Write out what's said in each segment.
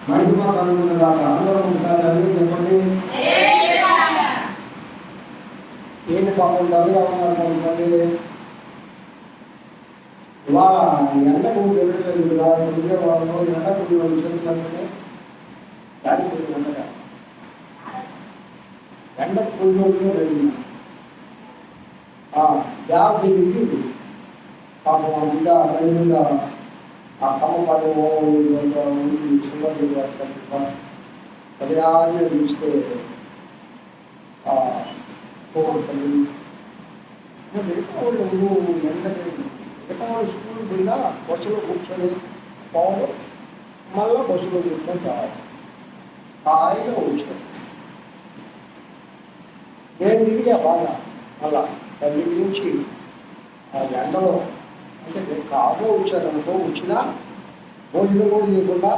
మహిమ కలుగును గాక. అందరూ ఒకసారి అడిగి చెప్పండి. ఏంటి పాపం డబ్బుగా ఉన్నారు అనుకోండి. ఇవాళ ఎండకు తెలియలేదు కదా, విజయవాడలో ఎండకు చెప్తున్నట్టే దాడి కొద్దిగా ఉండగా ఎండకు కొద్దిగా వెళ్ళిన యాభై దిగి పాపం మీద బండి మీద ఆ కమ్మపాడు పదిహారు చూస్తే పోగొట్టుకొని మిగతా వాళ్ళు మిగతా వాళ్ళు స్కూల్ పోయినా బస్సులో కూర్చొని పోవడం, మళ్ళీ బస్సులో కూర్చొని రావడం, హాయిగా వచ్చాను. నేను తిరిగా బాగా మళ్ళా తల్లి నుంచి ఆ ఎండలో అంటే నేను కాదో వచ్చాను అనుకో, వచ్చినా భోజనం కూడా చేయకుండా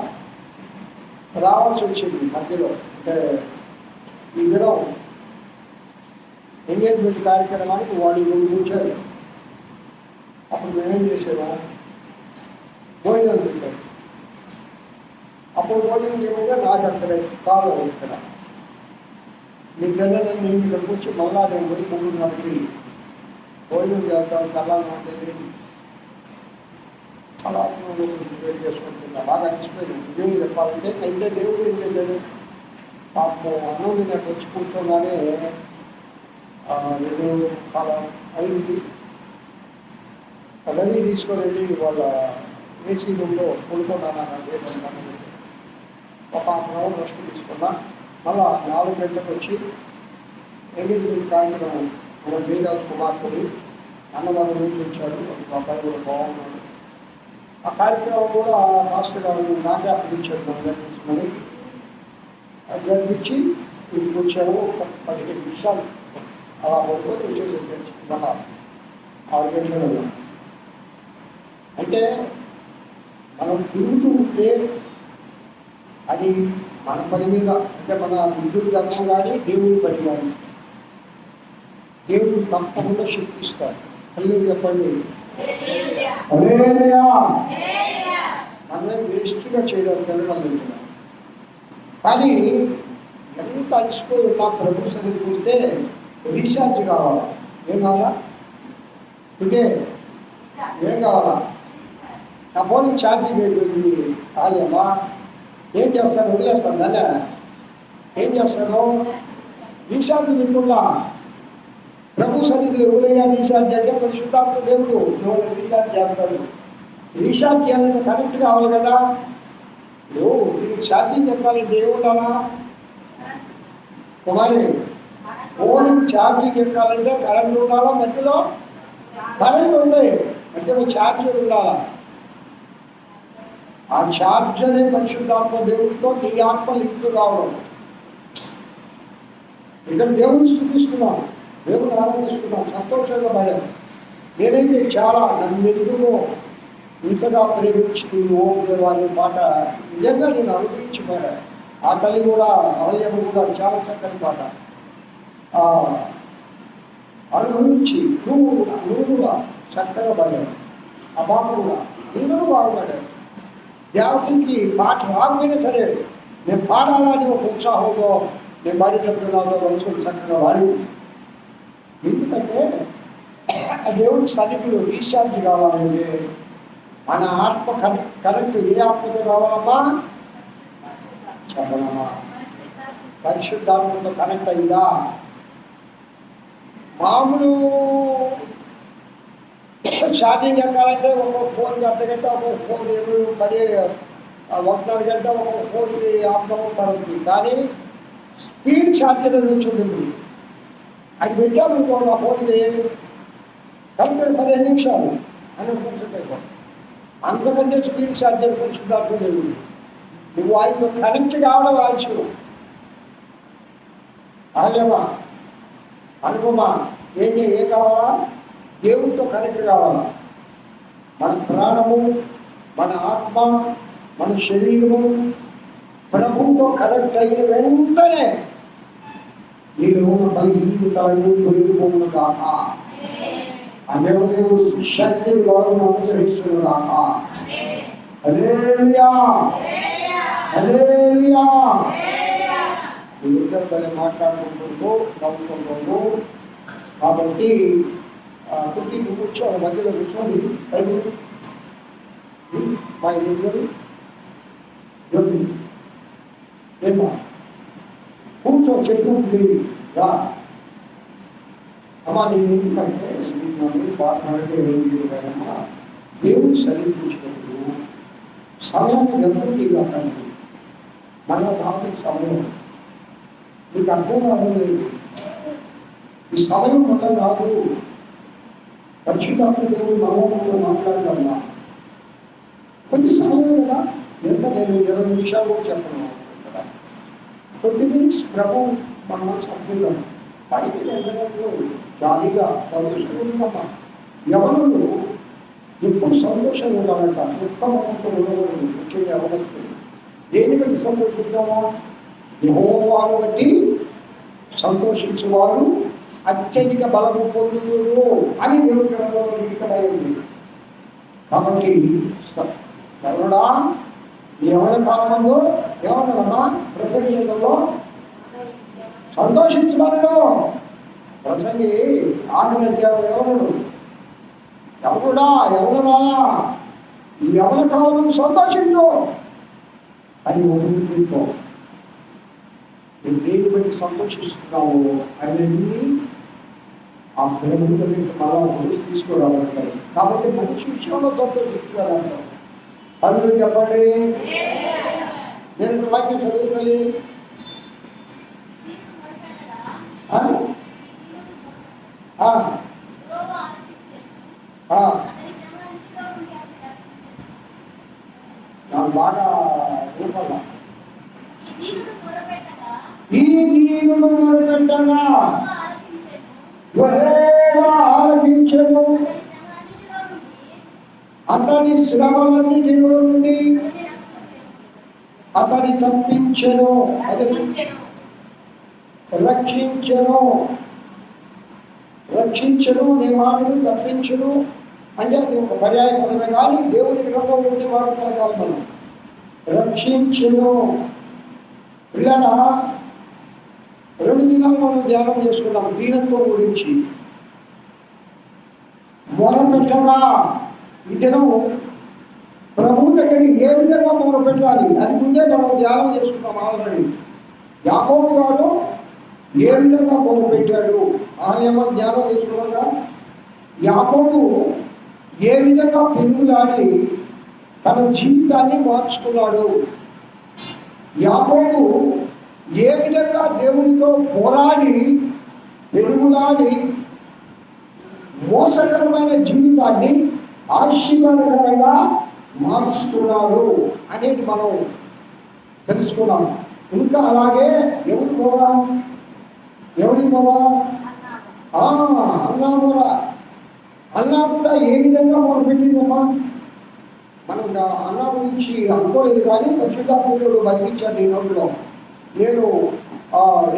రావాల్సి వచ్చింది. మధ్యలో అంటే ఈ దినం ఎంగేజ్మెంట్ కార్యక్రమానికి వాళ్ళు కూర్చొని అప్పుడు మేమేం చేసేవా భోజనం తింటాం. అప్పుడు భోజనం చేయగా నాకు అక్కడ కాలు ఇక్కడ మీ పిల్లలు నేను ఇక్కడికి వచ్చి మళ్ళా నేను పోయి 3:30కి భోజనం చేస్తాను. కళ్ళాలు ఉంటుంది అలా వేరు చేసుకుంటున్నా. బాగా అనిపిపోయింది దేవుడు చెప్పాలంటే. అయితే దేవుడు ఏం చేశాడు, పాపం అన్నం నాకు వచ్చి కూర్చోగానే కాలం అయింది. అవన్నీ తీసుకొని వెళ్ళి వాళ్ళ ఏసీ రూమ్లో కొనుక్కున్నాను. ఒక ½ రెస్ట్ తీసుకున్నా. మళ్ళా 4 గంటలకు వచ్చి ఎంగేజ్మెంట్ కార్యక్రమం మన వీరాజ్ కుమార్తెని అన్నదానం నుంచి వచ్చారు. ఒక అబ్బాయి కూడా బాగున్నాడు. ఆ కార్యక్రమం కూడా మాస్టర్ గారు నాకే అప్పగించారు. మనం జరిపించి ఇంటికి వచ్చాము. ఒక 15 నిమిషాలు అలా పడుకొని వచ్చేసి మన 6 గంటలలో. అంటే మనం తిరుగుతూ ఉంటే అది మన పని మీద, అంటే మన విద్యుత్ ధర్మం కానీ దేవుడి పని కానీ దేవుడు తప్పకుండా శక్తిస్తాడు. అల్లు చెప్పండి. మనమే వేస్ట్గా చేయడం తినడం. కానీ ఎంత అలసిపోయి ఉన్నా ప్రభు సన్నిధికి వస్తే రీఛార్జ్ కావాలా? ఏం కావాలా? అంటే ఏం కావాలా? నా ఫోన్ ఛార్జింగ్ అయిపోయింది కాలేమా, ఏం చేస్తాను? వదిలేస్తాను దాన్ని. ఏం చేస్తాను? రీఛార్జ్ పెట్టుకున్నా. ప్రభు సన్నిధిలో ఎవరైనా రీఛార్జ్ అంటే పరిశుద్ధాత్మ దేవుడు ఎవరు రీఛార్జ్ చేస్తాడు. రీఛార్జ్ చేయాలంటే కరెక్ట్ కావాలి కదా. దీనికి ఛార్జింగ్ చెప్పాలంటే ఏముండాలా కుమారి? ఫోన్కి ఛార్జింగ్ ఎక్కాలంటే కరెంట్ ఉండాలా, మధ్యలో కరెంట్ ఉండే మధ్యలో ఛార్జర్ ఉండాలా. ఆ ఛార్జరే పరిశుద్ధాత్మ దేవుడితో నీ ఆత్మ లింక్ కావడం. ఇక్కడ దేవుని స్థుతిస్తున్నాం, దేవుని ఆరాధిస్తున్నాం, సంతోషంగా భయం. నేనైతే చాలా నన్ను ఎందుకో ఇంతగా ప్రేమించి ఓం దేవాలయ పాట నిజంగా నేను అనుభవించిపోయా. ఆ తల్లి కూడా అవయవం కూడా చాలా చక్కని పాట అనుభవించి నువ్వు కూడా చక్కగా పడ్డాడు. ఆ బాబు కూడా అందరూ బాగుపడ్డారు. దేవుడికి పాట రాకపోయినా సరే నేను పాడాలని ఒక ఉత్సాహంతో నేను పాడేటప్పుడు నాతో మనసులు చక్కగా వాడి. ఎందుకంటే దేవుడి సన్నిధిలో రీఛార్జ్ కావాలంటే మన ఆత్మ కరెక్ట్ ఏ ఆత్మతో కావాలమ్మా చెప్పనమ్మా? పరిశుద్ధాత్మతో కనెక్ట్ అయిందా? మామూలు ఛార్జింగ్ ఎక్కాలంటే ఒక్కొక్క ఫోన్కి అర్ధగంట, ఒక్కొక్క ఫోన్ 1.5 గంట, ఒక్కొక్క ఫోన్కి ½ అవర్ పడుతుంది. కానీ స్పీడ్ ఛార్జర్ నుంచి ఉంటుంది. అది పెట్టామనుకో ఆ ఫోన్కి కలిపి 15 నిమిషాలు 100% అయిపోతుంది. అంతకంటే స్పీడ్ ఛార్జర్ పరిశుద్ధాత్మ దేవుడు. నువ్వు ఆయనతో కనెక్ట్ కావడం ఆలస్యం. ఆలేమా అనుకోమా, ఏం కావాలా? దేవుడితో కనెక్ట్ కావాలా. మన ప్రాణము, మన ఆత్మ, మన శరీరము ప్రభువుతో కనెక్ట్ అయిన వెంటనే నీలో ఉన్న బలహీనతలన్నీ తొలగిపోవును కాక. అదే దేవుడు శక్తిని వాడును అనుగ్రహిస్తును కాక. హల్లెలూయా. హల్లెలూయా. ఇద్దరు పని మాట్లాడుకుంటుందో నవ్వుకుంటుందో. కాబట్టి కుట్టి కూర్చోని మధ్యలో కూర్చొని పైకి మా ఇంట్లో ఏమా కూర్చో చెప్పు లేదు రా అమ్మా. నేను ఎందుకంటే మమ్మీ మాట్లాడితే ఏం లేదమ్మా, దేవుడు సరిపించుకుంటూ సమయాన్ని వెళ్తుంది కాకండి. మళ్ళా కాదు సమయం మీకు అర్థం కావలేదు. ఈ సమయం వల్ల రాదు. పరిశుద్ధాత్మ దేవుడు మనోహరంలో మాట్లాడగలమా? కొద్ది సమయం కదా, ఎంత నేను 20 నిమిషాలు చెప్పను కదా, 20 minutes ప్రభు మన సభ్యులం పైకి వెళ్ళినప్పుడు జాలీగా సంతోషంగా. ఎవరు ఎప్పుడు సంతోషంగా ఉండాలంట, ఉత్తమంతో ఉండకూడదు. ముఖ్యంగా ఎవరికి దేని బట్టి సంతోషిద్దామా? యెహోవాను బట్టి సంతోషించేవారు అత్యధిక బలము పొందుతారు అని దేవుడి గ్రంథంలో లిఖితమైంది. కాబట్టి ఎవరుడా ఎవరి కాలంలో ఏమన్నా ప్రసంగంలో సంతోషించమనడు. ప్రసంగి ఆఖరి ఎవరు ఎవరుడా ఎవరురా ఎవరి కాలంలో సంతోషించు అని వదులుతుంటో నువ్వు దేని బట్టి సంతోషిస్తున్నావు అవన్నీ ఆ ప్రేమ దగ్గరికి మళ్ళా వదిలి తీసుకురావాలి. కాబట్టి మంచి విషయంలో సంతోషిస్తున్నారంటారు. అందరూ చెప్పండి. నేను వాక్యం చదువుతాను. నాకు బాగా రూపంగా ఈ దీనుడు మొరపెట్టగా యెహోవా ఆలకించెను, అతని శ్రమలన్నిటిలో నుండి అతని తప్పించెను, రక్షించెను. రక్షించను అనే మాటను తప్పించను అంటే అది ఒక పర్యాయ పదమే, కానీ దేవుని గ్రంథంలో ఉండే వాడుకోవాలి. మనం రక్షించను పిల్లల 2 దినాలు మనం ధ్యానం చేసుకున్నాం దీనత్వం గురించి. మొరపెట్టగా ఈ దినం ప్రభు దగ్గరికి ఏ విధంగా మొరపెట్టాలి అది ముందే మనం ధ్యానం చేసుకున్నాం ఆల్రెడీ. యాకోబు గారు ఏ విధంగా మొరపెట్టాడు ఆయన ధ్యానం చేసుకున్నాగా. యాకోబు ఏ విధంగా పెరుగులాడి తన జీవితాన్ని మార్చుకున్నాడు. యాకోబు ఏ విధంగా దేవునితో పోరాడి పెరుగులాడి మోసకరమైన జీవితాన్ని ఆశీర్వాదకరంగా మార్చుకున్నాడు అనేది మనం తెలుసుకున్నాం. ఇంకా అలాగే ఎవరి మొర అన్నా మొర. అన్నా కూడా ఏ విధంగా మొరపెట్టిందమ్మా? మనం అన్నా గురించి అనుకోలేదు, కానీ పరిశుద్ధాత్మ దేవుడు బతికించాడు ఈ నోట్లో. నేను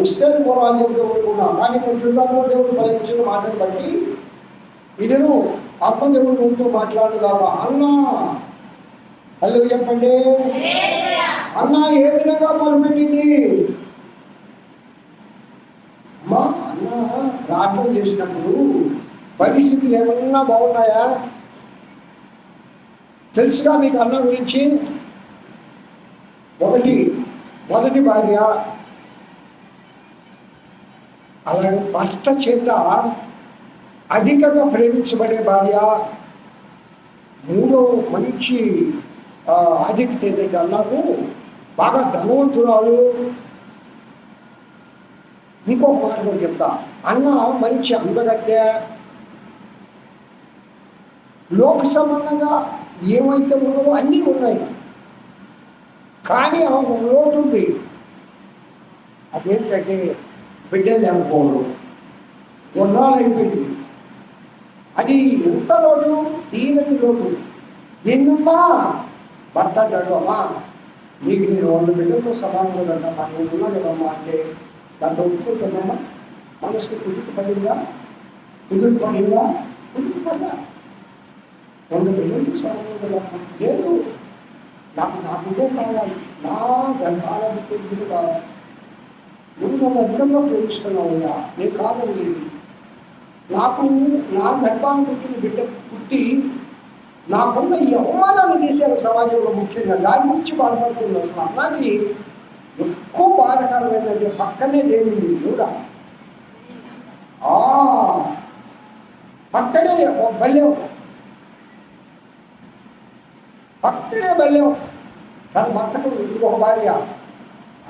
ఎస్టేర్ మొర అని చెప్పి అనుకున్నా, కానీ పరిశుద్ధాత్మ దేవుడు బతికించిన మాటను బట్టి ఇదేను ఆత్మదేవుడు నోటితో మాట్లాడు కావా. అన్నా హలో చెప్పండి. అన్నా ఏ విధంగా మొదలుపెట్టింది? అమ్మా అన్న ప్రార్థన చేసినప్పుడు పరిస్థితులు ఏమన్నా బాగున్నాయా? తెలుసుగా మీకు అన్న గురించి. మొదటి భార్య, అలాగే భర్త చేత అధికంగా ప్రేమించబడే భార్య. మూడో మంచి ఆధిక్యత ఏంటంటే అన్నాకు బాగా ధనవంతురాలు. ఇంకొక మాట కూడా చెప్తా, అన్న మంచి అందగత్తె. లోక సంబంధంగా ఏమైతే ఉన్నావో అన్నీ ఉన్నాయి, కానీ ఆమె లోటు ఉంది. అదేంటంటే బిడ్డలు లేకపోవడం, గుర్రాలు అయిపోయింది. అది ఎంత లోటు, తీరని లోటు. ఎన్నున్నా భర్త అంటాడు, అమ్మా నీకు నేను 100 బిడ్డలతో సమానం కదమ్మా, నువ్వు ఉన్నా కదమ్మా అంటే దాంతో ఒప్పుకుంటుందమ్మా. మనసుకు కుదురు పడిందా? కుదురు పడిందా? 100 బిడ్డలతో సమానం కదమ్మా. లేదు, నాకు నా బిడ్డే కావాలి. నా గర్భాల బిడ్డగా నువ్వు నన్ను అధికంగా ప్రేమిస్తున్నావయ్యా, నేను కాదని లేదు. నాకు నా గర్భాన్ని పుట్టిన బిడ్డ పుట్టి నాకున్న ఈ అవమానాన్ని తీసేయాలి సమాజంలో, ముఖ్యంగా దాని గురించి బాధపడుతుంది. అసలు అన్నాకి ఎక్కువ బాధకరమైనది పక్కనే లేనింది కూడా, పక్కనే బల్యం, పక్కనే బల్యం. తన భర్తకు ఇంకొక భార్య.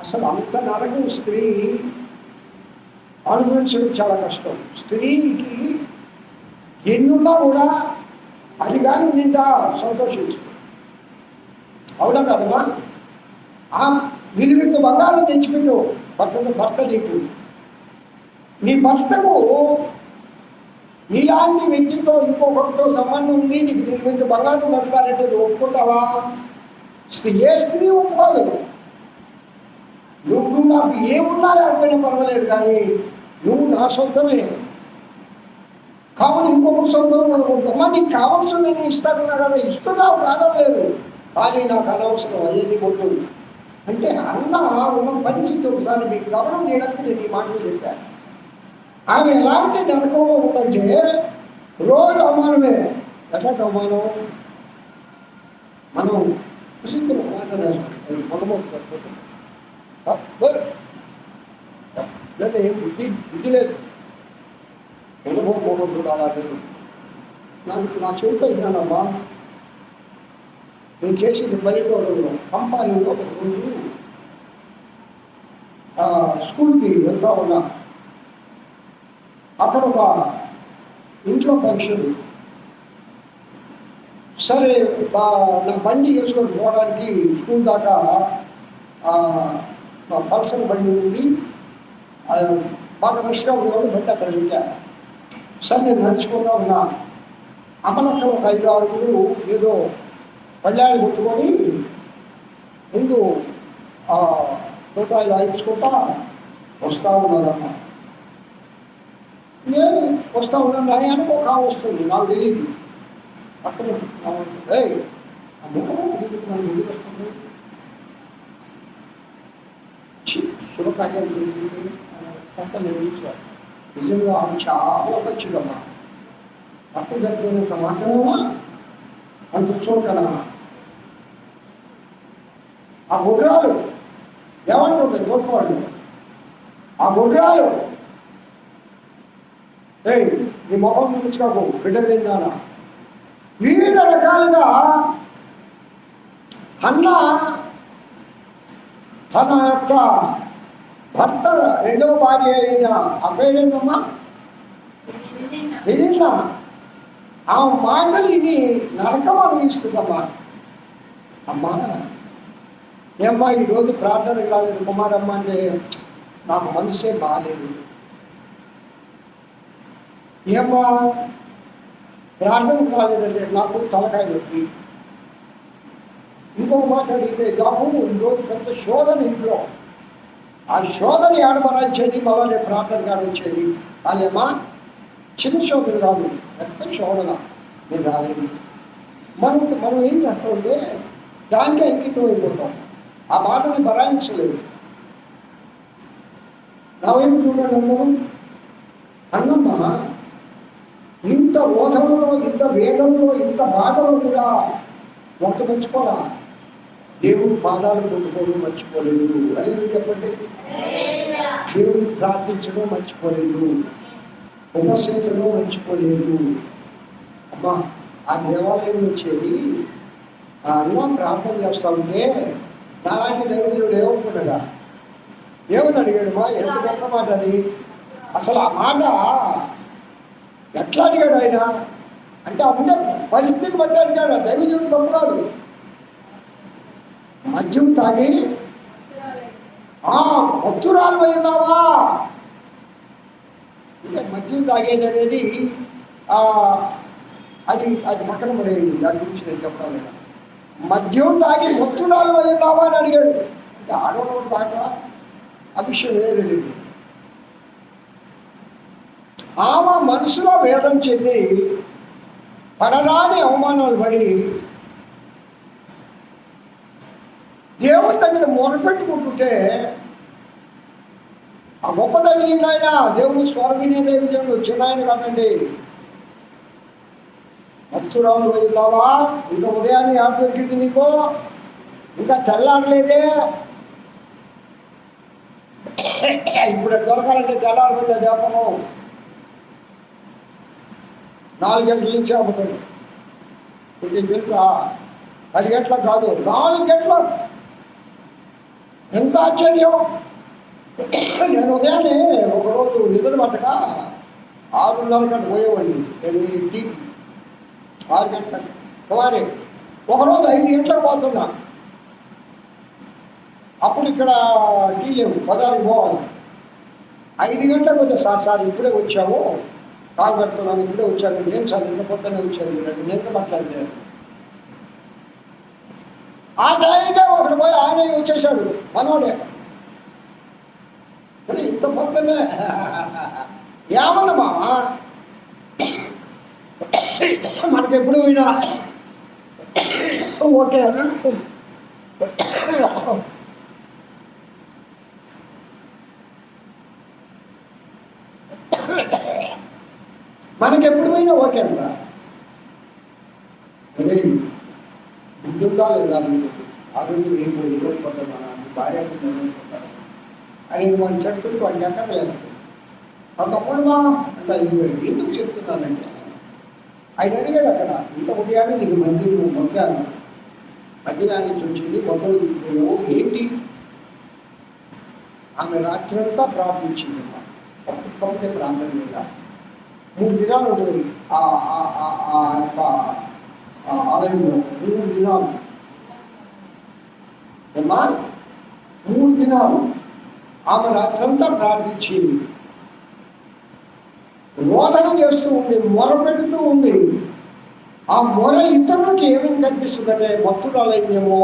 అసలు అంత నరకం స్త్రీ అనుభవించడం చాలా కష్టం. స్త్రీకి ఎన్నున్నా కూడా అది కానీ నిండా సంతోషించు. అవునా కదమ్మా? ఆ విలువింత బంగారం తెచ్చిపెట్టు భర్త నీకు. నీ భర్తకు నీలాంటి వ్యక్తితో ఇంకొకరితో సంబంధం ఉంది, నీకు విలువింత బంగారం బతకాలంటే నువ్వు ఒప్పుకుంటావా? ఏ స్త్రీ ఒప్పుకోదు. నువ్వు నాకు ఏమున్నా లేకపోయినా పర్వాలేదు, కానీ నువ్వు నా సొంతమే. కావున ఇంకొకరు సొంతం నీకు కావాల్సిన నేను ఇస్తానున్నా కదా, ఇస్తున్నావు కాదలేదు, కానీ నాకు అనవసరం అయ్యేది వద్దు అంటే అన్న ఉన్న పరిస్థితి ఒకసారి మీకు గమనం చేయడానికి నేను ఈ మాటలు చెప్పాను. ఆమె ఎలాంటి నరకంలో ఉందంటే రోజు అవమానమే. ఎట్లాంటి అవమానం? మనం ప్రసిద్ధులు మాట్లాడాలి బుద్ధి లేదు, అనుభవం అలాంటి. నా చెవితో విన్నానమ్మా, నేను చేసింది పల్లెటూరులో కంపానీలో ఒక రోజు స్కూల్కి వెళ్తా ఉన్నా. అక్కడ ఒక ఇంట్లో ఫంక్షన్. సరే నా బండి చేసుకొని పోవడానికి స్కూల్ దాకా పల్సర్ బండి ఉంది, బాగా రష్గా ఉంది కాబట్టి బండి అక్కడ వెళ్ళాను. సరే నేను నడుచుకుంటా ఉన్నా. అమ్మనక్కడ ఒక 5-6 ఏదో పళ్ళాలు కొట్టుకొని ముందు తోటాయిలు ఆయించుకుంటా వస్తూ ఉన్నారన్న. నేను వస్తూ ఉన్నాను, ఆయనకు ఒక ఆమె వస్తుంది, నాకు తెలియదు. అక్కడ శుభకార్యాలు జరుగుతుంది పక్కన చూశారు. నిజంగా ఆమె చాలా మంచిదమ్మా. పక్క జరిగినంత మాత్రమేమా అంత చూడకనా? ఆ గుడ్రాలు ఏమంటుంది గొప్పవాళ్ళు, ఆ గుడ్రాలు నీ మొహం చూపించుకోకు, బిడ్డలేదానా? వివిధ రకాలుగా అన్న తన యొక్క భర్త రెండవ భార్య అయిన ఆ పేరేందమ్మా పెళ్ళిళ్ళ ఆ మాటలు ఇది నరకం అనిపిస్తుందమ్మా. అమ్మా ఏమ్మా ఈరోజు ప్రార్థనకు రాలేదు కుమారమ్మ అంటే నాకు మనసే బాగాలేదు. ఏమ్మా ప్రార్థనకు రాలేదంటే నాకు తలకాయ నొప్పి. ఇంకొక మాట అడిగితే నాకు ఈరోజు పెద్ద శోధన ఇంట్లో, ఆ శోధన ఏడమరాల్చేది, మళ్ళీ ప్రార్థన కాడొచ్చేది. వాళ్ళేమా చిన్న శోధన కాదు, పెద్ద శోధన. నేను రాలేదు. మనం ఏం చేస్తామంటే దానికే అంకితం అయిపోతాం, ఆ బాధని భరాయించలేదు. నావేమి చూడండి అందరూ, అన్నమ్మ ఇంత ఓధంలో, ఇంత వేదంలో, ఇంత బాధలో కూడా ఒకటి మర్చిపోరా, దేవుడి పాదాలు కొట్టుకోవడం మర్చిపోలేదు. అనేది చెప్పండి. దేవుడిని ప్రార్థించడం మర్చిపోలేదు, ఉపస్థితిలో మర్చిపోలేదు. అమ్మా ఆ దేవాలయం వచ్చేది అన్న ప్రార్థన చేస్తా ఉంటే నాలాంటి దైవజనుడు ఏమనుకున్నాడా? ఏమని అడిగాడు? మా ఎంత గొప్ప మాట అది. అసలు ఆ మాట ఎట్లా అడిగాడు ఆయన అంటే ఉండే పరిస్థితిని బట్టి అడిగాడు. దైవజనుడు గొప్ప కాదు. మద్యం తాగి భక్తురాలు అయినావా అంటే మద్యం తాగేది అనేది అది పక్కన పడేది. దాని గురించి నేను చెప్పడం లేదా. మద్యం తాగి భక్తురాలు అయినావా అని అడిగాడు. అంటే ఆడవాళ్ళు దాకా ఆ విషయం వేరేది. ఆమె మనసులో వేదం చెంది పడరాని అవమానాలు పడి దేవుని దగ్గర మొరపెట్టుకుంటుంటే ఆ గొప్ప దైవజనుడు ఆయన, దేవుని స్వరమినే దైవజనుడు, చిన్న ఆయన కాదండి. భక్తురాలు వెళ్ళావా, ఇంకా ఉదయాన్నే ఆడ దొరికింది నీకు, ఇంకా తెల్లాడలేదే, ఇప్పుడు దొరకాలంటే తెల్లారి వెళ్ళే దేవతము 4 గంటల నుంచి అమ్ముతాడు. ఇప్పుడు తెలుసా 10 గంటలకు కాదు, 4 గంటలు. ఎంత ఆశ్చర్యం. నేను ఉదయాన్నే ఒకరోజు నిద్ర పట్టగా 6:30 గంటలకు పోయేవాడిని. నేను టీకి 6 గంటలకు కుమారి, ఒకరోజు 5 గంటలకు పోతున్నా. అప్పుడు ఇక్కడ టీ లేవు, బజారుకి పోవాలి. 5 గంటలకు పోతే సార్ ఇప్పుడే వచ్చాము, కాలు పెడుతున్నాను, ఇప్పుడే వచ్చాను. ఇది ఏం సార్ ఇంత పొద్దున్నే వచ్చాను మీరు, నేను మాట్లాడలేదు. ఆ టైంకే ఒకటి పోయి ఆయన వచ్చేసాడు, మనోడే. ఇంత పొద్దున్నే ఏమన్నా మనకెప్పుడు పోయినా ఓకే మనకెప్పుడు పోయినా ఓకే అందా. అదే గుర్తుందా లేదా ఆ రోజు మేము ఇవ్వకపోతున్నాను, భార్య అని మన చెట్టుకు వాడికి ఎక్కలేదు. ఒకప్పుడు మా అంత ఎందుకు చెప్తున్నానంటే ఆయన అడిగాడు అక్కడ, ఇంత ఉదయాన్ని నీకు మందిరం మొత్తాను మధ్యాహ్నం నుంచి వచ్చింది, మొత్తం దిగిపోయావు ఏంటి? ఆమె రాత్రంతా ప్రార్థించింది. ఒక్కొక్కటే ప్రార్థన లేదా 3 దినాలు ఉంటుంది ఆ యొక్క ఆలయంలో. 3 దినాలు ఏమా, 3 దినాలు ఆమె రాత్రంతా ప్రార్థించి రోదన చేస్తూ ఉంది, మొర పెడుతూ ఉంది. ఆ మొర ఇతరులకు ఏమేమి కనిపిస్తుందంటే భక్తురాలైందేమో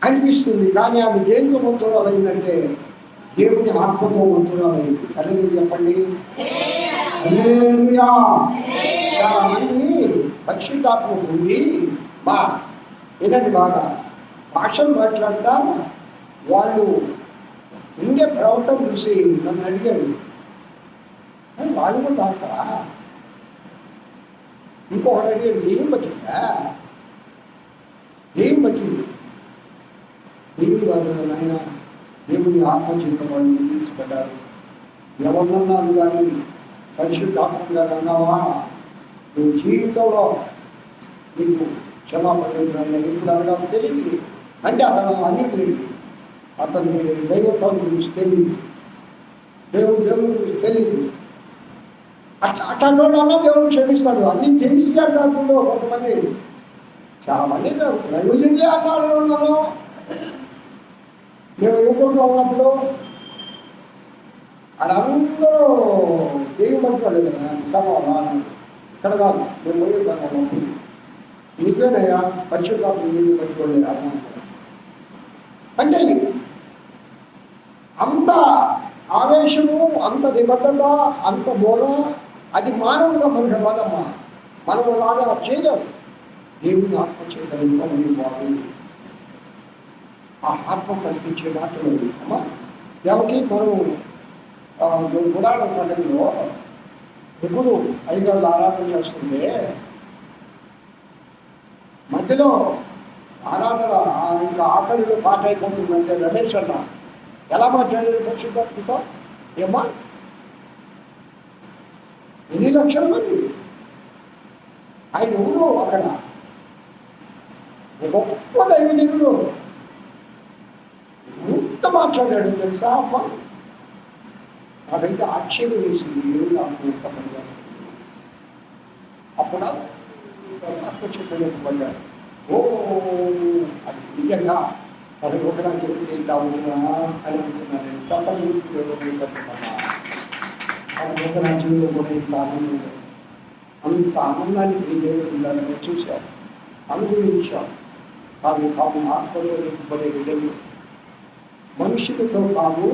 అనిపిస్తుంది. కానీ ఆమె దేంతో భక్తురాలైందంటే దేవుని ఆత్మతో భక్తురాలైంది. అదే చెప్పండి. చాలా మంది పరిశుద్ధాత్మ ఉంది బా ఏదండి బాగా భాషలు మాట్లాడతా వాళ్ళు ఉండే ప్రవర్తన చూసి నన్ను అడిగాడు, వాళ్ళు కూడా తాగుతారా? ఇంకొకటి అడిగాడు, ఏం పట్టిందా? ఏం పట్టింది? దేవుడు కాదు నాయన, దేవుని ఆత్మచేత వాళ్ళు నిర్మించబడ్డారు. ఎవరినన్నాను కానీ పరిశుద్ధాత్మ గారు అన్నావా, నువ్వు జీవితంలో నీకు క్షమాపణ ఎప్పుడు అనగా తెలియదు అంటే అతను అన్నిటి లేదు, అతనికి దైవత్వం గురించి తెలియదు, దేవుడి గురించి తెలియదు. అట్లాంటి వాళ్ళన్నా దేవుడు క్షమిస్తాడు. అన్నీ తెలిసి అంటారు కొంతమంది, చాలా మంది దైవజనులే అన్నారు. నన్ను మేము యువకుడుగా ఉన్నప్పుడు అది అందరూ దేవుడు పట్టుకోలేదు కదా, అన్నారు. ఇక్కడ కాదు, మేము పోయేదాన్ని నీకేనయ్యా పరిశుద్ధాత్మ నీళ్ళు పట్టుకోలేదు అన్నాను. అంటే అంత ఆవేశము, అంత నిబద్ధత, అంత బోధ అది మానవుడుగా మనకు రాదమ్మా. మనం లాగా చేయలేము. దేవుని ఆత్మ చేయగలిగిన బాగుంది. ఆ ఆత్మ కల్పించే మాటలు అమ్మా. ఎవరికి మనం గుడాల పండుగలో ముగ్గురు 5 ఆరాధన చేస్తుంటే మధ్యలో ఆరాధన ఇంకా ఆఖరిలో పాట అయిపోతుందంటే రమేష్ అన్న ఎలా మాట్లాడారు పరిశుద్ధాత్మతో? ఏమ్మా 8 లక్షల మంది ఆయన ఊరు అక్కడ గొప్ప దైవజనుడు ఎంత మాట్లాడాడు తెలుసా అమ్మ. నాకైతే ఆశ్చర్యం వేసింది. ఏడు నాకు పడ్డాడు. అప్పుడు ఆత్మచేతపడ్డాడు. ఓ అది నిజంగా అది ఒకడానికి చెప్తా ఉంటున్నా అని అనుకున్నాను. తప్పని అది ఒక నా జీవితంలో కూడా ఇంత ఆనందం, అంత ఆనందాన్ని దేవుడు ఉండాలని చూశాను, అనుభవించాం. కానీ కాదు ఆత్మలో నింపబడే విధంగా మనుషులతో కాదు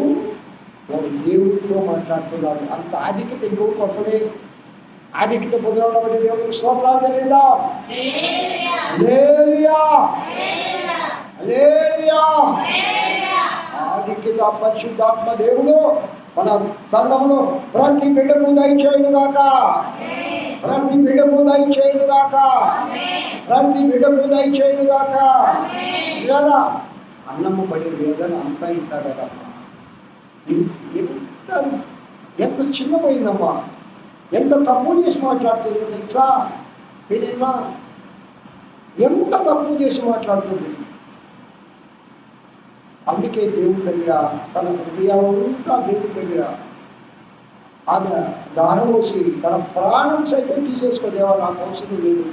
వాడు దేవుడితో మాట్లాడుతున్నాడు. అంత ఆధిక్యత ఇంకొకటి వస్తుంది. ఆధిక్యత పొందడం బట్టి దేవుడికి స్తోత్రాలు తెలియదా? హల్లెలూయా. ఆదిక్యత పరిశుద్ధాత్మ దేవుడు మన సంఘంలో ప్రతి బిడ్డకు దయచేయునుగాక, ప్రతి బిడ్డకు దయచేయునుగాక, ప్రతి బిడ్డకు దయచేయునుగాక. ఇలా అన్నమ్మ పడే వేదన అంతా ఇంత కదమ్మా. ఎంత ఎంత చిన్నపోయిందమ్మా, ఎంత తప్పు చేసి మాట్లాడుతుందో తెలుసా? మీరేనా ఎంత తప్పు చేసి మాట్లాడుతుంది. అందుకే దేవుడి దగ్గర తన హృదయంతా దేవుడి దగ్గర ఆమె దారమోసి తన ప్రాణం సైతం తీసేసుకోదేవా, నాకు అవసరం లేదు,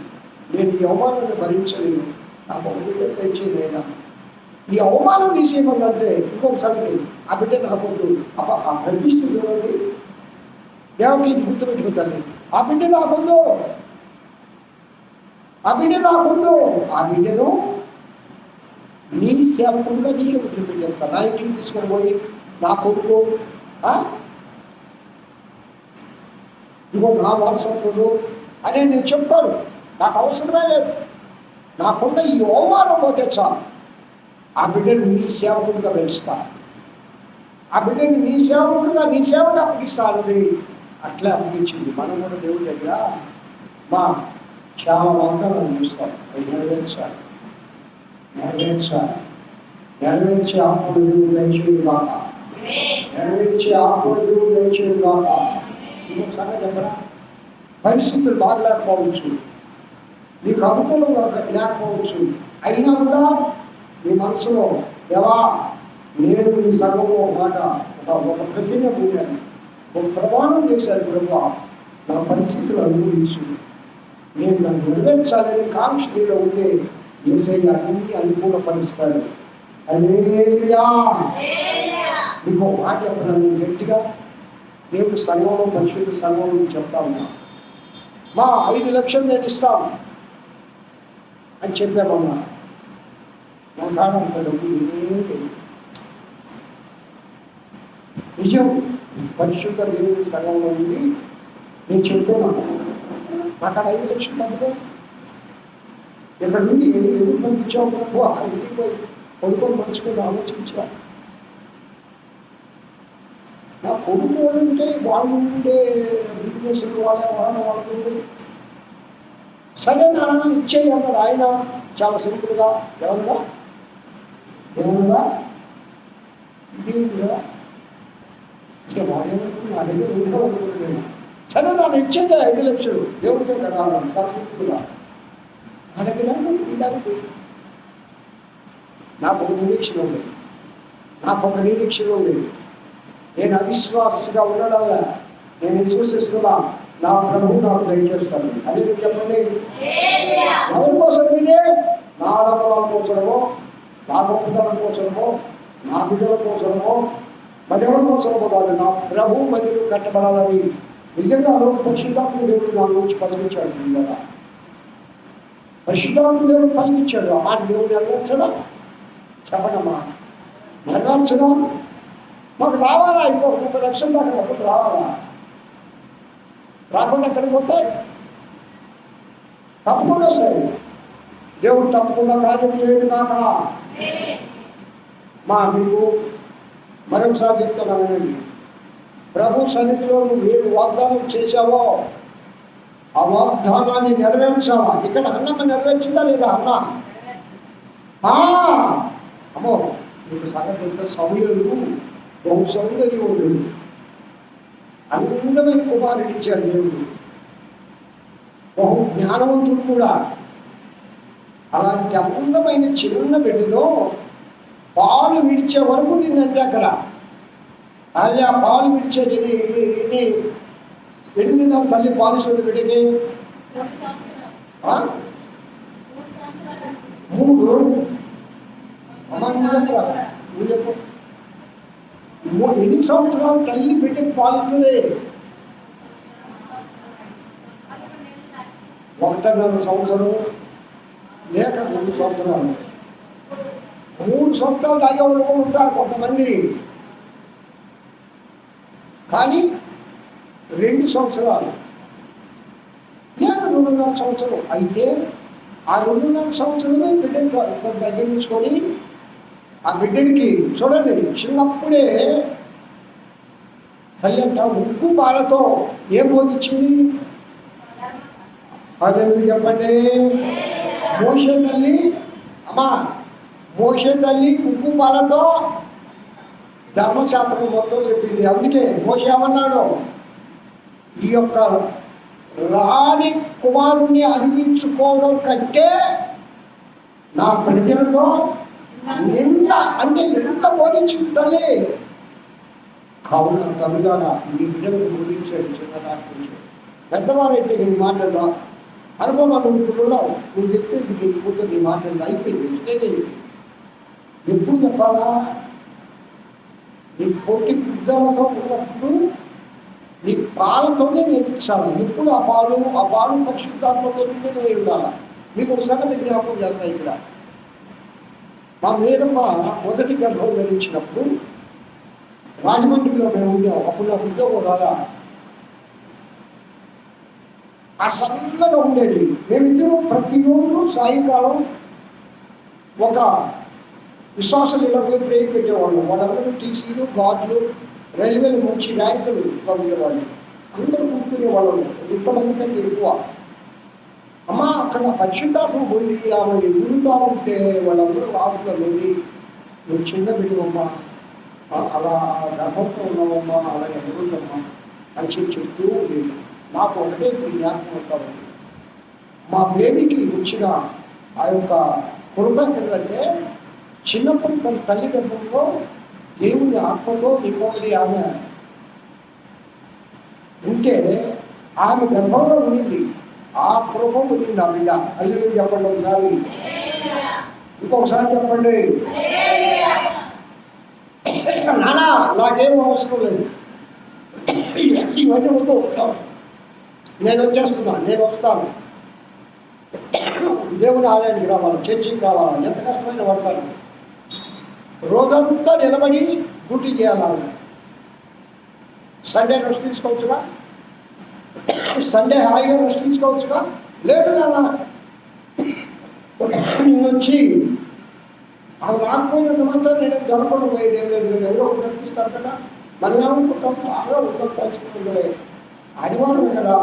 నేను ఈ అవమానాన్ని భరించలేను, నాకు ఒక బిడ్డ తెచ్చేదైనా ఈ అవమానం తీసేయమందంటే ఇంకొకసారి ఆ బిడ్డ నాకొద్దు. ఆ ప్రతిష్ఠ చూడండి, దేవుడికి ఇది గుర్తుపెట్టుకుంటాను. ఆ బిడ్డ నాకొద్దు, ఆ బిడ్డ నాకొద్దు, ఆ బిడ్డను నీ సేవకుడుగా నీకే వదిలిపెట్టేస్తాను. నా ఇంటికి తీసుకొని పోయి నా కొడుకు ఇగో నా వారసత్వుడు అని నేను చెప్తాను. నాకు అవసరమే లేదు. నాకున్న ఈ అవమానం పోతే చాలు. ఆ బిడ్డను నీ సేవకుడిగా పెంచుతా, ఆ బిడ్డను నీ సేవకుడిగా నీ సేవకు అప్పగిస్తానది. అట్లే అప్పగించింది. మనం కూడా దేవుడి దగ్గర మా చాలా వాగ్దానాలు చూస్తాం. అవి నెరవేర్చాలి, నెరవేర్చాలి, నెరవేర్చే ఆత్మను దేవుడు దయచేది కాక, నెరవేర్చే ఆత్మను దేవుడు దయచేది కాక. ఇంకొక సంగతి చెప్పరా, పరిస్థితులు బాగలేకపోవచ్చు, నీకు అనుకూలంగా లేకపోవచ్చు, అయినా కూడా నీ మనసులో దేవా నేను నీ సంఘంలో మాట ఒక ప్రతిజ్ఞ పొందాను, ఒక ప్రమాణం చేశాను, ప్రభు నా పరిస్థితులు అనుభవించు, నేను దాన్ని నెరవేర్చాలని కాంక్ష నీలో ఉంటే యేసయ్య అన్ని అనుకూలపరుస్తాడు. హల్లెలూయా. నీకు మాట చెప్పిన నేను గట్టిగా దేవుడి సంఘంలో పరిశుద్ధ సంఘంలో చెప్తా ఉన్నా, మా 5 లక్షలు నేను ఇస్తాను అని చెప్పామన్నా. నా కాడ అంత డబ్బు నిజం. పరిశుద్ధ దేవుడి సంఘంలో ఉంది నేను చెప్తున్నాను. నా కాడ 5 లక్షలు డబ్బు ఇక్కడ నుండి ఎందుకు పంపించావు ప్రభు? ఆ ఇంటికి పోయి కొడుకొని మంచుకొని ఆలోచించా. నా కొడుకు ఉంటే వాళ్ళు ఉండే బిజినెస్ వాళ్ళకుంది. సరే నాన్న ఇచ్చేయి అన్నాడు ఆయన చాలా సింపుల్గా. ఎవరుగా దేవుడుగా దేవుడుగా వాడేమనుకున్నా నా దగ్గర ఉందిగా అనుకుంటున్నాను. సరే నాన్న ఇచ్చేది 5 లక్షలు దేవుడికే కదా చాలా సింపుల్గా. నా దగ్గర ఉండడానికి నాకు ఒక నిరీక్షణ ఉంది, నాకు ఒక నిరీక్షణ ఉంది. నేను అవిశ్వాసగా ఉండడంలా నేను విశ్వసిస్తున్నా, నా ప్రభువు నాకు దయచేస్తాను. అది మీరు చెప్పండి. ఎవరి కోసం ఇదే? నా ఆడవాళ్ళ కోసమో, నా గొప్పతనం కోసమో, నా బిడ్డల కోసమో, మరెవరి కోసమో కాదు. నా ప్రభువు మందిరం కట్టబడాలని నిజంగా రోజు పరిశుద్ధాత్మ దేవుడు నా నుంచి పలికించాడు. కదా పరిశుద్ధాత్మ దేవుడు పలికించాడు. ఆ మాట దేవుడు నెరవేర్చడా? చెప్పడమ్మా, నెరవేర్చడా? మాకు రావాలా? ఇంకొక 30 లక్షల దాకా డబ్బులు రావాలా? రాకుండా ఎక్కడికి పోతాయి? తప్పకుండా వస్తాయి. దేవుడు తప్పకుండా కార్యం చేయడు కాక. మీకు మరొకసారి చెప్తున్నానండి, ప్రభు సన్నిధిలో నువ్వు ఏమి వాగ్దానం చేశావో ఆ వాగ్దానాన్ని నెరవేర్చావా? ఇక్కడ అన్నమ్మ నెరవేర్చిందా లేదా? అన్న అమ్మో నీకు సంగతి తెలిసే సమయంలో బహు సౌందర్యవంతుడు, అందమైన కుమారుడు ఇచ్చాడు దేవుడు, బహు జ్ఞానవంతుడు కూడా. అలాంటి అందమైన చిన్న బిడ్డలో పాలు విడిచే వరకు నిన్నంతే అక్కడ. అది ఆ పాలు విడిచేది 8 దినాలు తల్లి పాలిస్తుంది బిడ్డకి. 3 నువ్వు చెప్పు. 8 సంవత్సరాలు తల్లి బిడ్డకి పాలిస్తుంది. 1.5 సంవత్సరం లేక 2 సంవత్సరాలు. 3 సంవత్సరాలు దాకా వాళ్ళు కూడా ఉంటారు కొంతమంది. కానీ 2 సంవత్సరాలు లేక 2.5 సంవత్సరం అయితే ఆ 2.5 సంవత్సరమే బిడ్డని దగ్గరించుకొని ఆ బిడ్డడికి చూడండి, చిన్నప్పుడే తల్లి అంట ఉగ్గు పాలతో ఏం బోధించింది? అదే చెప్పండి. మోషే తల్లి, అమ్మా మోషే తల్లి ఉగ్గు పాలతో ధర్మశాస్త్రం మొత్తం చెప్పింది. అందుకే మోషే ఏమన్నాడు? ఈ యొక్క రాణి కుమారుణ్ణి అనిపించుకోవడం కంటే నా ప్రజలతో ఎంత అంటే ఎంత బోధించింది తల్లి. కావున తల్లిగారా నీ బిడ్డలకు బోధించాడు చిన్ననాటి నుంచి. పెద్దవారైతే నీ మాటలు అనుభవం అనుకుంటున్నావు, నువ్వు చెప్తే వెళ్ళిపోతే నీ మాటలు అయిపోయింది. ఎప్పుడు చెప్పాలా? నీ పొట్టి బిడ్డలతో ఉన్నప్పుడు నీ పాలతోనే నేర్పించాలి. ఎప్పుడు ఆ పాలు పరిశుద్ధాత్మతో నువ్వు ఉండాలా. మీకు ఒక సంగతి జ్ఞాపకం చేస్తా. ఇక్కడ మా మేరమ్మ మొదటి గర్భం ధరించినప్పుడు రాజమండ్రిలో మేము ఉండాం. అప్పుడు నాకు ఉద్యోగం రాలా. ఆ సన్నగా ఉండేది. మేమిద్దరం ప్రతిరోజు సాయంకాలం ఒక విశ్వాసం ఇలా పోయి బ్రేక్ పెట్టేవాళ్ళం. వాళ్ళందరూ టీసీలు, గార్డులు, రైల్వేలు మంచి ర్యాంకులు పంపేవాళ్ళు. అందరూ కూర్చునేవాళ్ళు, ఇంతమంది కంటే ఎక్కువ. అమ్మ అక్కడ పరిశుద్ధాత్మ పోయి ఆమె ఎదురుగా ఉంటే వాళ్ళందరూ ఆఫ్లో లేని నువ్వు చిన్న బిడ్డవమ్మా, అలా గర్భంతో ఉన్నావమ్మా, అలా ఎదురుందమ్మా అని చెప్తూ ఉండేది. నాకు ఒకటే జ్ఞాపకం అవుతాను. మా బేబీకి వచ్చిన ఆ యొక్క కృప ఎక్కడంటే, చిన్నప్పుడు తన తల్లి గర్భంలో దేవుని ఆత్మతో నింపబడి ఆమె ఉంటే ఆమె గర్భంలో ఉండింది. ఆ కృప ఉండింది ఆ బిడ్డ. అల్లుడు చెప్పండి ఒకసారి, ఇంకొకసారి చెప్పండి. నానా నాకేం అవసరం లేదు, ఇవన్నీ వద్దు, నేను వచ్చేస్తున్నా, నేను వస్తాను, దేవుని ఆలయానికి రావాలి, చర్చికి రావాలి, ఎంత కష్టమైన పడతాను. రోజంతా నిలబడి డ్యూటీ చేయాలి. సండే రెస్ట్ తీసుకోవచ్చుగా, సండే హాయిగా రెస్ట్ తీసుకోవచ్చుగా. లేదు నాన్న, వచ్చి ఆమె రాకపోయినంత మాత్రం నేను జరగకుండా పోయేది ఏం లేదు. ఎవరో ఒకటి కనిపిస్తారు కదా, మనం ఏమనుకుంటాం, బాగా ఉండదు కలిసిపోతుందే, ఆదివారం కదా,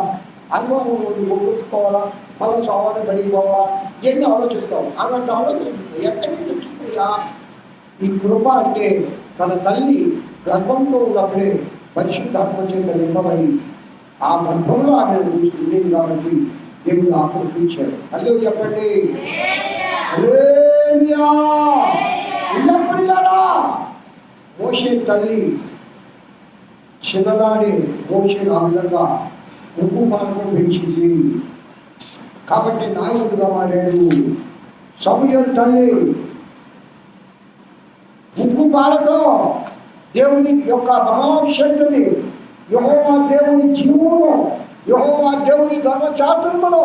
ఆదివారం రోజు గుర్తుకోవాలా, మనం సోమవారం బడికి పోవాలా, ఇవన్నీ ఆలోచిస్తాం. అలాంటి ఆలోచించింది ఎక్కడి నుంచి వచ్చిందయ్యా ఈ కృప అంటే? తన తల్లి గర్భంతో ఉన్నప్పుడే పరిశుద్ధాత్మ చేత నింపబడి ఆ గర్భంలో ఆమె ఉండేది కాబట్టి దేవుడు ఆకర్షించాడు. అల్లే చెప్పండి, పిల్లరా. మోషే తల్లి చిన్ననాడే మోషేను ఆ విధంగా ఉప్పు పాలతో పెంచింది కాబట్టి నాయకుడిగా మారాడు. సమూయేలు తల్లి ఉప్పు పాలతో దేవుని యొక్క మహాశక్తిని, యెహోవా దేవుని జీవమును, యెహోవా దేవుని ధర్మశాస్త్రమును,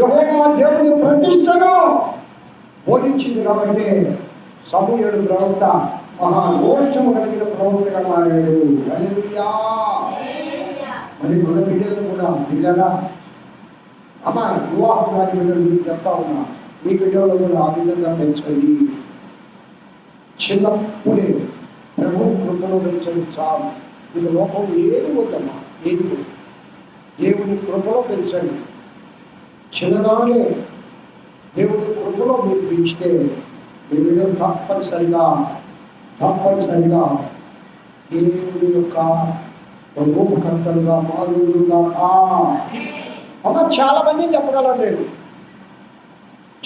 యెహోవా దేవుని ప్రతిష్టను బోధించింది కాబట్టి సమూయేలు ప్రవక్త మహారోషము కలిగిన ప్రవక్తగా మారాడు. హల్లెలూయా. మరి మన బిడ్డలను కూడా బిడ్డలా అమ్మ వివాహం కాని బిడ్డలు మీకు చెప్తా ఉన్నా, మీ బిడ్డలు కూడా ఆ విధంగా పెంచండి. చిన్నప్పుడే ప్రభు కృపలో పెంచండి చాలు. ఇది లోపం ఏది వద్దమ్మా, ఏది వద్దు. దేవుని కృపలో పెంచండి. చిన్ననాడే దేవుని కృపలో మీరు పెంచితే మీ బిడ్డలు తప్పనిసరిగా దేవుని యొక్క రూపకర్తలుగా మారుగా. అమ్మ చాలా మందిని చెప్పగలను, నేను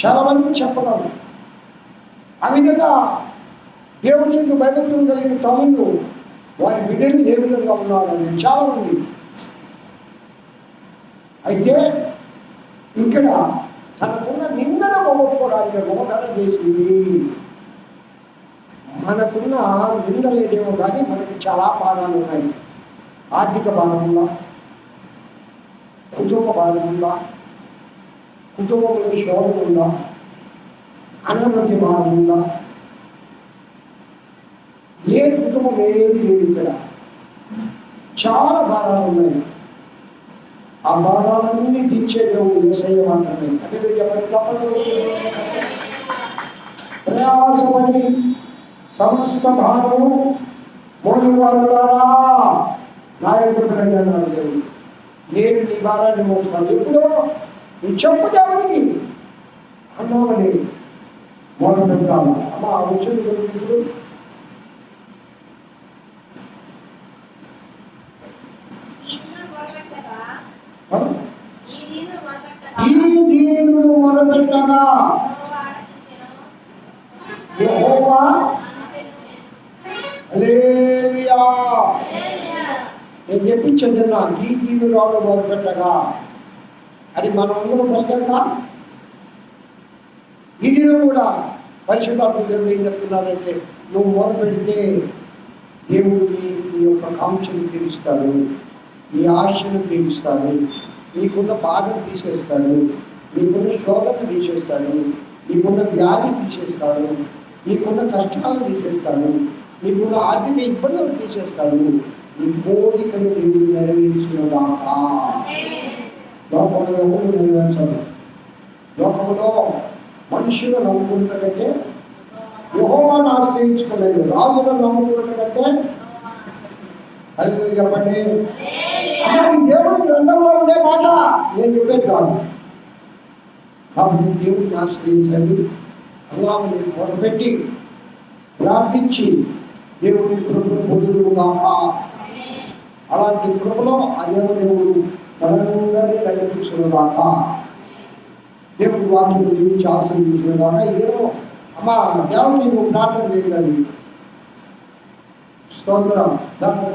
చాలా మందిని చెప్పగలను. ఆ విధంగా దేవుని యొక్క భయభక్తులు కలిగిన తమ్ముళ్ళు వారి బిడ్డలు ఏ విధంగా ఉన్నారని చాలా మంది. అయితే ఇక్కడ తనకున్న నిందన పోగొట్టుకోవడానికి రోదన చేసింది. మనకున్న నింద లేదేమో కానీ మనకి చాలా బాధలు ఉన్నాయి. ఆర్థిక బాధ ఉందా, కుటుంబ బాధ ఉందా, కుటుంబంలో శోభం ఉందా, అనారోగ్య బాధ ఉందా? లేని కుటుంబం ఏది లేదు. ఇక్కడ చాలా భారాలు ఉన్నాయి. ఆ భారాలన్నీ దించే దేవుడు యేసయ్య మాత్రమే. అంటే మీరు చెప్పండి, తప్పదు. ప్రయాసపడి సమస్త భారము మోయువారులారా నా ఎదురు రండి అన్నాడు దేవుడు. నేను నీ భారాన్ని మోస్తాను. ఎప్పుడో నువ్వు చెప్పు దేవునికి అన్నామని మొదలు పెడతాను. అమ్మా వచ్చింది ఇప్పుడు ఈ దీనుడు మొదలుపెట్టగా యెహోవా హల్లెలూయా. నేను చెప్పించండి నా ఈ దీనుడు రావడం మొదలుపెట్టగా అది మనం అందరం పలికాక ఈ దినం కూడా పరిశుద్ధాత్మ దేవుడు ఏం చెప్తున్నారంటే నువ్వు మొదలు పెడితే దేవుడు నీ యొక్క కాంక్షను తీరుస్తాడు, నీ ఆశను తీరుస్తాడు, నీకున్న బాధను తీసేస్తాడు, నీకున్న శోభను తీసేస్తాడు, నీకున్న వ్యాధి తీసేస్తాడు, నీకున్న కష్టాలను తీసేస్తాడు, నీకున్న ఆర్థిక ఇబ్బందులు తీసేస్తాడు. నీ కోరికను దేవుడు నెరవేర్చినదాకా లోకంలో ఎవరు నెరవేర్చాడు. లోకంలో మనుషులు నమ్ముకున్న కంటే యెహోవాను ఆశ్రయించుకోలేదు, రాజులను నమ్ముకున్న కంటే అది చెప్పండి. దేవుడి గ్రంథంలో ఉండే మాట నేను చెప్పేది కాదు. కాబట్టి దేవుడిని ఆశ్రయించండి, అల్లాహ్ని మొదలుపెట్టి ప్రార్థించి దేవుడి కృపను పొందుదుగాక. అలాంటి కృపలో ఆ దేవుడు మనందరినీ నడిపించుగాక. దేవుడి వాక్యం దీవించి ఆశీర్వదించుగాక. ఇదేమో అమ్మా దేవుడికి నువ్వు ప్రార్థన చేయాలి. స్తోత్రం. ప్రార్థన